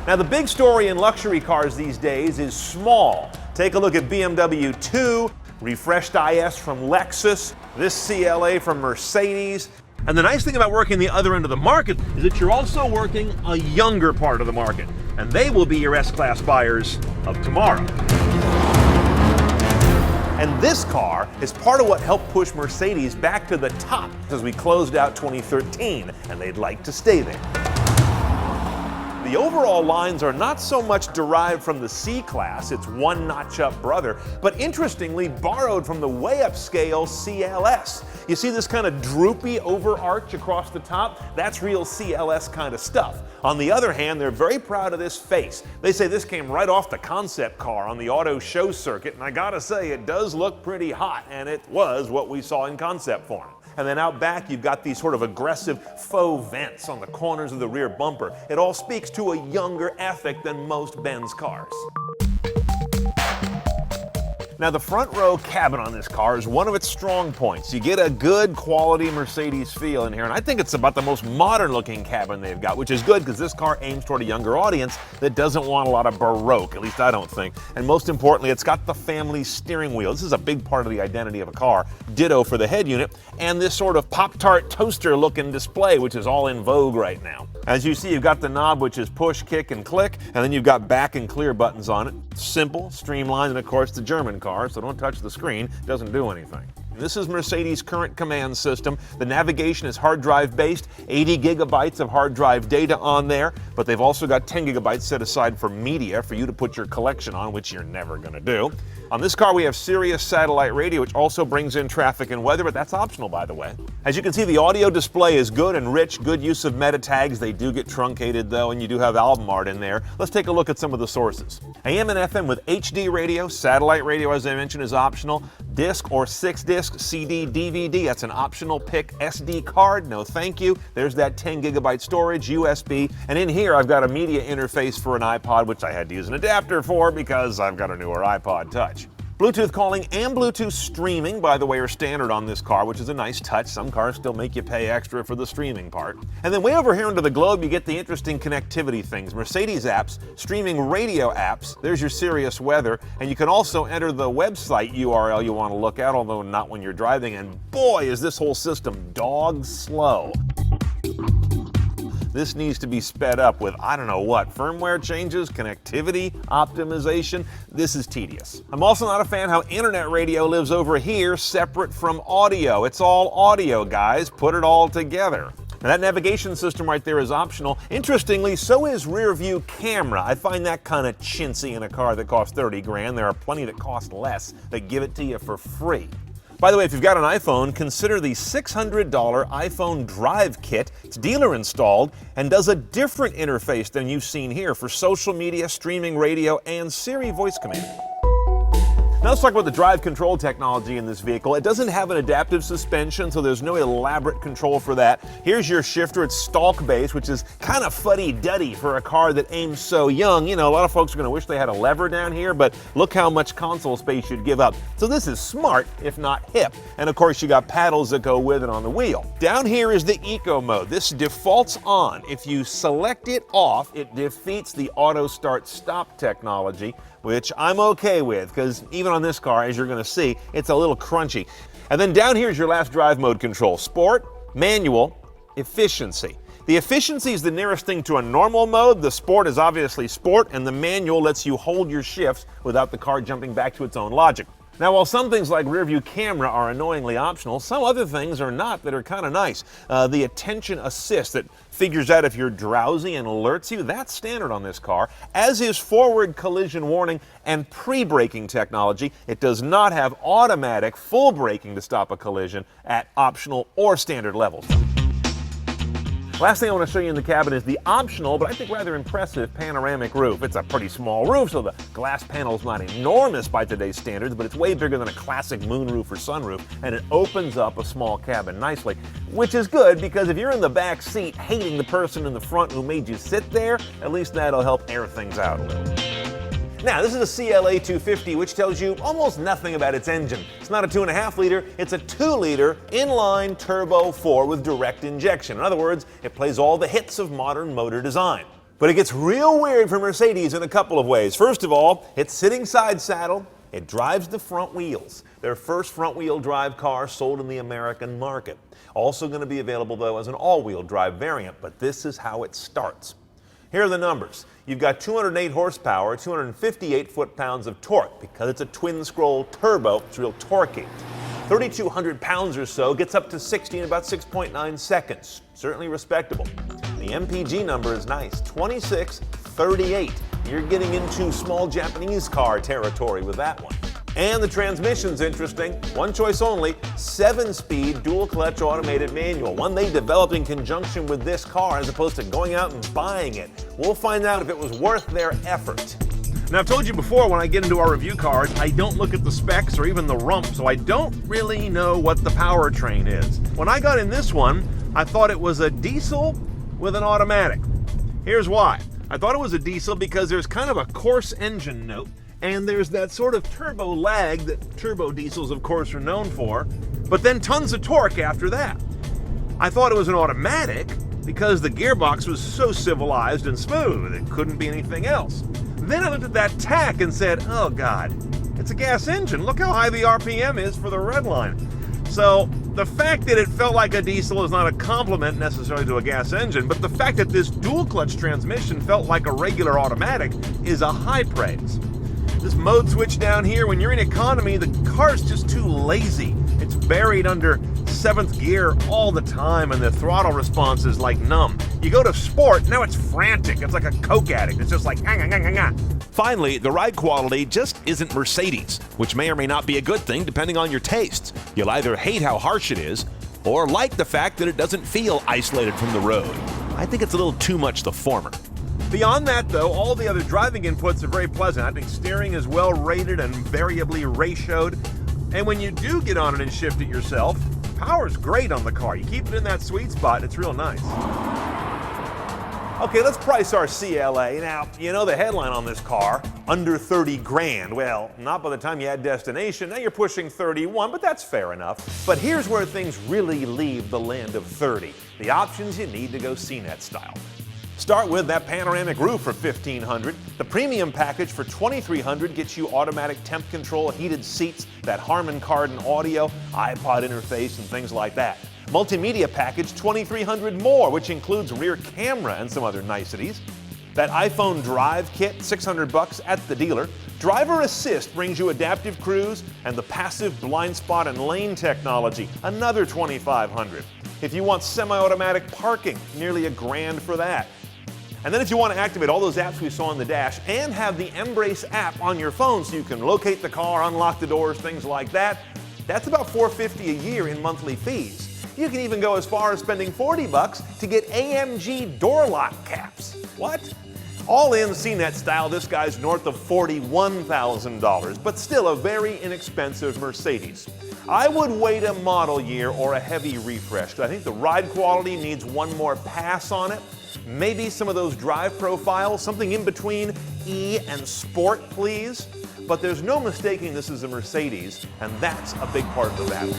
Now, the big story in luxury cars these days is small. Take a look at BMW 2, refreshed IS from Lexus, this CLA from Mercedes. And the nice thing about working the other end of the market is that you're also working a younger part of the market, and they will be your S-Class buyers of tomorrow. And this car is part of what helped push Mercedes back to the top as we closed out 2013, and they'd like to stay there. The overall lines are not so much derived from the C-Class, its one notch up brother, but interestingly borrowed from the way upscale CLS. You see this kind of droopy overarch across the top? That's real CLS kind of stuff. On the other hand, they're very proud of this face. They say this came right off the concept car on the auto show circuit, and I gotta say, it does look pretty hot, and it was what we saw in concept form. And then out back, you've got these sort of aggressive faux vents on the corners of the rear bumper. It all speaks to a younger ethic than most Benz cars. Now, the front row cabin on this car is one of its strong points. You get a good quality Mercedes feel in here, and I think it's about the most modern looking cabin they've got, which is good because this car aims toward a younger audience that doesn't want a lot of Baroque, at least I don't think. And most importantly, it's got the family steering wheel. This is a big part of the identity of a car. Ditto for the head unit, and this sort of Pop-Tart toaster looking display, which is all in vogue right now. As you see, you've got the knob, which is push, kick, and click, and then you've got back and clear buttons on it. Simple, streamlined, and of course the German car, so don't touch the screen, it doesn't do anything. This is Mercedes' current command system. The navigation is hard drive based, 80 gigabytes of hard drive data on there, but they've also got 10 gigabytes set aside for media for you to put your collection on, which you're never gonna do. On this car, we have Sirius satellite radio, which also brings in traffic and weather, but that's optional, by the way. As you can see, the audio display is good and rich, good use of meta tags. They do get truncated though, and you do have album art in there. Let's take a look at some of the sources. AM and FM with HD radio, satellite radio, as I mentioned, is optional. Disc or 6-disc, CD, DVD, that's an optional pick. SD card, no thank you. There's that 10 gigabyte storage, USB, and in here I've got a media interface for an iPod, which I had to use an adapter for because I've got a newer iPod Touch. Bluetooth calling and Bluetooth streaming, by the way, are standard on this car, which is a nice touch. Some cars still make you pay extra for the streaming part. And then way over here under the globe, you get the interesting connectivity things. Mercedes apps, streaming radio apps, there's your Sirius weather, and you can also enter the website URL you want to look at, although not when you're driving, and boy, is this whole system dog slow. This needs to be sped up with, I don't know what, firmware changes, connectivity, optimization. This is tedious. I'm also not a fan how internet radio lives over here separate from audio. It's all audio, guys. Put it all together. Now, that navigation system right there is optional. Interestingly, so is rear view camera. I find that kind of chintzy in a car that costs 30 grand. There are plenty that cost less that give it to you for free. By the way, if you've got an iPhone, consider the $600 iPhone Drive Kit. It's dealer installed and does a different interface than you've seen here for social media, streaming radio, and Siri voice command. Now let's talk about the drive control technology in this vehicle. It doesn't have an adaptive suspension, so there's no elaborate control for that. Here's your shifter. It's stalk-based, which is kind of fuddy-duddy for a car that aims so young. You know, a lot of folks are going to wish they had a lever down here, but look how much console space you'd give up. So this is smart, if not hip. And of course, you got paddles that go with it on the wheel. Down here is the Eco mode. This defaults on. If you select it off, it defeats the auto start-stop technology, which I'm okay with, because even on this car, as you're gonna see, it's a little crunchy. And then down here is your last drive mode control. Sport, manual, efficiency. The efficiency is the nearest thing to a normal mode. The sport is obviously sport, and the manual lets you hold your shifts without the car jumping back to its own logic. Now, while some things like rear view camera are annoyingly optional, some other things are not that are kind of nice. The attention assist that figures out if you're drowsy and alerts you, that's standard on this car, as is forward collision warning and pre-braking technology. It does not have automatic full braking to stop a collision at optional or standard levels. Last thing I want to show you in the cabin is the optional, but I think rather impressive, panoramic roof. It's a pretty small roof, so the glass panel's not enormous by today's standards, but it's way bigger than a classic moonroof or sunroof, and it opens up a small cabin nicely, which is good because if you're in the back seat hating the person in the front who made you sit there, at least that'll help air things out a little. Now, this is a CLA250, which tells you almost nothing about its engine. It's not a 2.5 liter, it's a 2 liter inline turbo 4 with direct injection. In other words, it plays all the hits of modern motor design. But it gets real weird for Mercedes in a couple of ways. First of all, it's sitting side saddle. It drives the front wheels. Their first front-wheel drive car sold in the American market. Also going to be available, though, as an all-wheel drive variant, but this is how it starts. Here are the numbers. You've got 208 horsepower, 258 foot-pounds of torque. Because it's a twin-scroll turbo, it's real torquey. 3,200 pounds or so, gets up to 60 in about 6.9 seconds. Certainly respectable. The MPG number is nice, 2638. You're getting into small Japanese car territory with that one. And the transmission's interesting. One choice only, 7-speed dual-clutch automated manual. One they developed in conjunction with this car as opposed to going out and buying it. We'll find out if it was worth their effort. Now, I've told you before, when I get into our review cars, I don't look at the specs or even the rump, so I don't really know what the powertrain is. When I got in this one, I thought it was a diesel with an automatic. Here's why. I thought it was a diesel because there's kind of a coarse engine note, and there's that sort of turbo lag that turbo diesels, of course, are known for, but then tons of torque after that. I thought it was an automatic because the gearbox was so civilized and smooth, it couldn't be anything else. Then I looked at that tach and said, oh God, it's a gas engine. Look how high the RPM is for the red line. So the fact that it felt like a diesel is not a compliment necessarily to a gas engine, but the fact that this dual clutch transmission felt like a regular automatic is a high praise. This mode switch down here, when you're in economy, the car's just too lazy. It's buried under 7th gear all the time, and the throttle response is like numb. You go to sport, now it's frantic. It's like a coke addict. It's just like, Finally, the ride quality just isn't Mercedes, which may or may not be a good thing depending on your tastes. You'll either hate how harsh it is, or like the fact that it doesn't feel isolated from the road. I think it's a little too much the former. Beyond that, though, all the other driving inputs are very pleasant. I think steering is well rated and variably ratioed. And when you do get on it and shift it yourself, power's great on the car. You keep it in that sweet spot, it's real nice. Okay, let's price our CLA. Now, you know the headline on this car, under 30 grand. Well, not by the time you add destination. Now you're pushing 31, but that's fair enough. But here's where things really leave the land of 30. The options you need to go CNET style. Start with that panoramic roof for $1,500. The premium package for $2,300 gets you automatic temp control, heated seats, that Harman Kardon audio, iPod interface, and things like that. Multimedia package, $2,300 more, which includes rear camera and some other niceties. That iPhone Drive kit, $600 at the dealer. Driver Assist brings you adaptive cruise and the passive blind spot and lane technology, another $2,500. If you want semi-automatic parking, nearly $1,000 for that. And then if you want to activate all those apps we saw on the dash and have the Embrace app on your phone so you can locate the car, unlock the doors, things like that, that's about $450 a year in monthly fees. You can even go as far as spending $40 to get AMG door lock caps. What? All in CNET style, this guy's north of $41,000, but still a very inexpensive Mercedes. I would wait a model year or a heavy refresh. I think the ride quality needs one more pass on it. Maybe some of those drive profiles, something in between E and Sport, please. But there's no mistaking this is a Mercedes, and that's a big part of the battle.